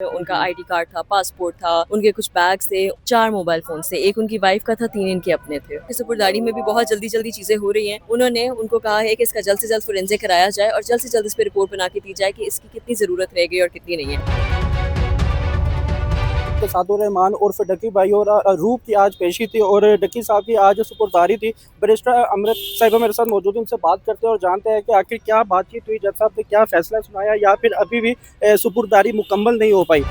उनका ID card था, passport था, उनके कुछ बैग्स थे, 4 मोबाइल फोन थे, एक उनकी वाइफ का था, 3 इनके अपने थे। सुपुर्दारी में भी बहुत जल्दी जल्दी चीजें हो रही हैं। उन्होंने उनको कहा है कि इसका जल्द से जल्द फोरेंसिक कराया जाए और जल्द से जल्द इस पर रिपोर्ट बना के दी जाए कि इसकी कितनी जरूरत रह गई और कितनी नहीं है। सादुर रहमान उर्फ डकी भाई और रूप की आज पेशी थी और डकी साहब की आज सुपुर्दारी थी। बैरिस्टर अमृत साहिबा मेरे साथ मौजूद हैं, उनसे बात करते हैं और जानते हैं कि आखिर क्या बातचीत हुई, जज साहब ने क्या फैसला सुनाया या फिर अभी भी सुपुर्दारी मुकम्मल नहीं हो पाई।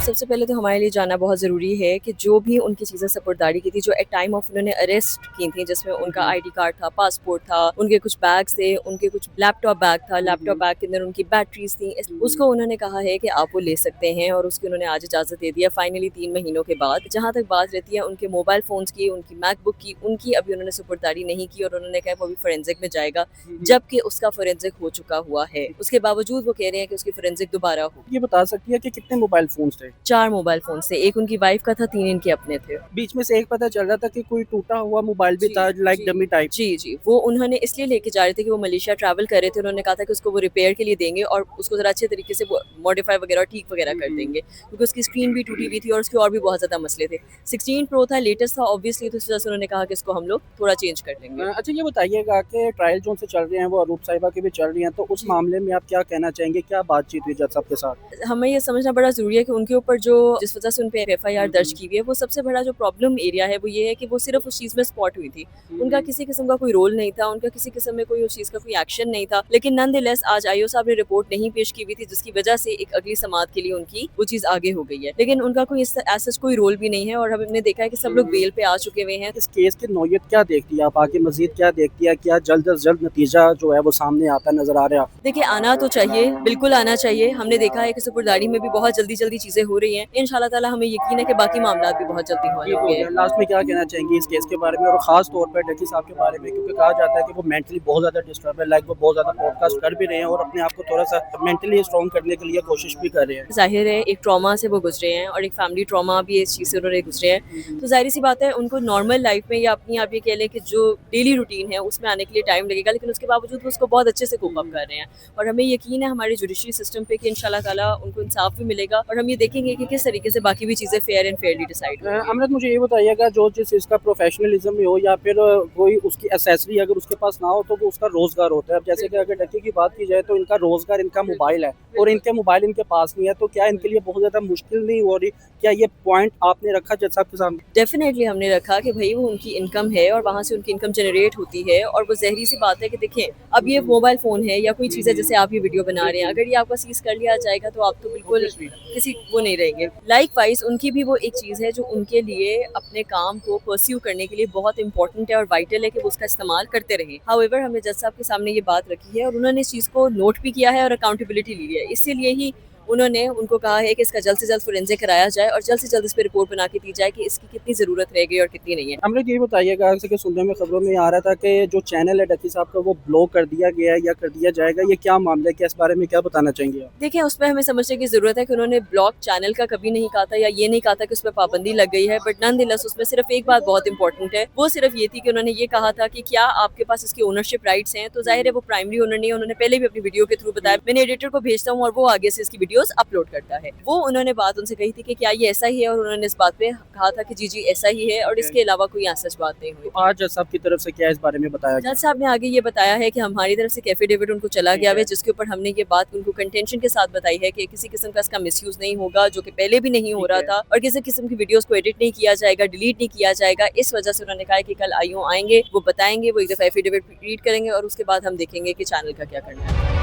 सबसे पहले तो हमारे लिए जानना बहुत ज़रूरी है कि जो भी उनकी चीज़ें सपुर्दारी की थी, जो एट टाइम ऑफ उन्होंने अरेस्ट की थी, जिसमें उनका आईडी कार्ड था, पासपोर्ट था, उनके कुछ बैग्स थे, उनके कुछ लैपटॉप बैग था, लैपटॉप बैग के अंदर उनकी बैटरीज थी, उसको उन्होंने कहा है कि आप वो ले सकते हैं और उसकी उन्होंने आज इजाज़त दे दिया फाइनली 3 महीनों के बाद। जहाँ तक बात रहती है उनके मोबाइल फ़ोन्स की, उनकी मैकबुक की, उनकी अभी उन्होंने सुपुर्दारी नहीं की और उन्होंने कहा वो भी फोरेंसिक में जाएगा, जबकि उसका फोरेंसिक हो चुका हुआ है। उसके बावजूद वो कह रहे हैं कि उसकी फोरेंसिक दोबारा हो। ये बता सकती है कि कितने मोबाइल फोन थे? 4 मोबाइल फोन से, एक उनकी वाइफ का था, 3 इनके अपने थे। बीच में से एक पता चल रहा था कि कोई टूटा हुआ मोबाइल भी था, लाइक डमी टाइप। जी, वो उन्होंने इसलिए लेके जा रहे थे कि वो मलेशिया ट्रैवल कर रहे थे। उन्होंने कहा था कि उसको वो रिपेयर के लिए देंगे और उसको जरा अच्छे तरीके से मॉडिफाई वगैरह ठीक वगैरह कर देंगे, क्योंकि उसकी स्क्रीन भी टूटी हुई थी और उसके और भी बहुत ज्यादा मसले थे। 16 प्रो था, लेटेस्ट था ऑब्वियसली, तो इस वजह से उन्होंने कहा कि इसको हम लोग थोड़ा चेंज कर देंगे। अच्छा ये बताइएगा कि ट्रायल जो से चल रहे हैं वो अरूप साहिबा की भी चल रही हैं, तो उस मामले में आप क्या कहना चाहेंगे, क्या बातचीत हुई जज साहब के साथ? हमें ये समझना बड़ा जरूरी है कि उनके ऊपर जो जिस वजह से उन पे एफआईआर दर्ज की हुई है, वो सबसे बड़ा जो प्रॉब्लम एरिया है वो ये है कि वो सिर्फ उस चीज में स्पॉट हुई थी। उनका किसी किस्म का कोई रोल नहीं था, उनका किसी किस्म में कोई उस चीज का कोई एक्शन नहीं था। लेकिन नॉनदलेस आज आईओ साहब ने रिपोर्ट नहीं पेश की हुई थी, जिसकी वजह से एक अगली समाअत के लिए उनकी वो चीज आगे हो गई है। लेकिन उनका कोई ऐसा कोई रोल भी नहीं है और हमने देखा है कि सब लोग बेल पे आ चुके हुए हैं। इस केस की नौयत क्या देखती है आप, आगे मजीद क्या देखती है, क्या जल्द अज जल्द नतीजा जो है वो सामने आता नजर आ रहा है? देखिए, आना तो चाहिए, बिल्कुल आना चाहिए। हमने देखा है कि सुपुर्दारी में भी बहुत जल्दी जल्दी चीजें हो रही हैं। इंशाल्लाह ताला हमें यकीन है कि बाकी मामला भी बहुत जल्दी होंगे। लास्ट में क्या कहना चाहेंगे इस केस के बारे में और खास तौर पर डकी साहब के बारे में, क्योंकि कहा जाता है कि वो मेंटली बहुत ज्यादा डिस्टर्ब है, लाइक वो बहुत ज्यादा पॉडकास्ट कर भी रहे हैं और अपने आप को थोड़ा सा मेंटली स्ट्रॉन्ग करने के लिए कोशिश भी कर रहे हैं। जाहिर है एक ट्रॉमा से वो गुजरे हैं और एक फैमिली ट्रॉमा भी इस चीज़ से उन्होंने गुजरे हैं, तो जाहिर सी बात है उनको नॉर्मल लाइफ में या अपनी आप ये कह लें कि जो डेली रूटीन है उसमें आने के लिए टाइम लगेगा, लेकिन उसके बावजूद वो उसको बहुत अच्छे से कोप अप कर रहे हैं और हमें यकीन है हमारे जुडिशरी सिस्टम पे कि इंशाल्लाह ताला उनको इंसाफ भी मिलेगा और हम ये देखेंगे कि किस तरीके से बाकी भी चीज़ें फेयर एंड फेयरली डिसाइड। अमृत मुझे ये बताइएगा, जो जिस इसका प्रोफेशनलिज्म में हो या फिर कोई उसकी एसेसरी अगर उसके पास ना हो तो वो उसका रोजगार होता है। अब जैसे कि अगर डकी की बात की जाए तो इनका रोजगार इनका मोबाइल है और इनके मोबाइल इनके पास नहीं है, तो क्या इनके लिए बहुत ज्यादा मुश्किल नहीं हो रही? क्या ये पॉइंट आपने रखा जज साहब के सामने? डेफिनेटली हमने रखा कि भाई वो उनकी इनकम है और वहाँ से उनकी इनकम जनरेट होती है और वो जहरी सी बात है कि देखें, अब ये मोबाइल फ़ोन है या कोई चीज़ है जैसे आप ये वीडियो बना रहे हैं, अगर ये आपका सीज कर लिया जाएगा तो आप तो बिल्कुल किसी वो नहीं रहेंगे। लाइक वाइज उनकी भी वो एक चीज़ है जो उनके लिए अपने काम को परस्यू करने के लिए बहुत इंपॉर्टेंट है और वाइटल है कि वो उसका इस्तेमाल करते रहे। हाउएवर हमने जज साहब के सामने ये बात रखी है और उन्होंने इस चीज़ को नोट भी किया है और अकाउंटेबिलिटी ली है। इसीलिए ही उन्होंने उनको कहा है कि इसका जल्द से जल्द फोरेंसिक कराया जाए और जल्द से जल्द इस पर रिपोर्ट बना के दी जाए कि इसकी कितनी ज़रूरत रह गई और कितनी नहीं है। अमृत ये बताइएगा, जैसे कि सुनने में खबरों में आ रहा था कि जो चैनल है डकी साहब का वो ब्लॉक कर दिया गया है या कर दिया जाएगा, ये क्या मामला है, क्या इस बारे में क्या बताना चाहेंगे आप? देखिए, उसमें हमें समझने की ज़रूरत है कि उन्होंने ब्लॉक चैनल का कभी नहीं कहा था या ये नहीं कहा था कि उस पर पाबंदी लग गई है, बट नॉनदलेस उसमें सिर्फ एक बात बहुत इंपॉर्टेंट है, वो सिर्फ ये थी कि उन्होंने ये कहा था कि क्या आपके पास इसकी ओनरशिप राइट्स हैं, तो जाहिर है वो प्राइमरी ओनर नहीं है। उन्होंने पहले भी अपनी वीडियो के थ्रू बताया, मैंने एडिटर को भेजता हूँ और वो आगे से इसकी वीडियोस अपलोड करता है। वो उन्होंने बात उनसे कही थी कि क्या ये ऐसा ही है और उन्होंने इस बात पे कहा था कि जी ऐसा ही है और इसके अलावा कोई सच बात नहीं हुई। आज जज साहब की तरफ से क्या इस बारे में बताया गया? जज साहब ने आगे ये बताया है कि हमारी तरफ से एफिडेविट उनको चला गया है, जिसके ऊपर हमने ये बात उनको कंटेंशन के साथ बताई है कि किसी किस्म का इसका मिसयूज नहीं होगा, जो कि पहले भी नहीं हो रहा था, और किसी किस्म की वीडियोस को एडिट नहीं किया जाएगा, डिलीट नहीं किया जाएगा। इस वजह से उन्होंने कहा है कि कल आईओ आएंगे, वो बताएंगे, वो एक दफा एफिडेविट रीड करेंगे और उसके बाद हम देखेंगे कि चैनल का क्या करना है।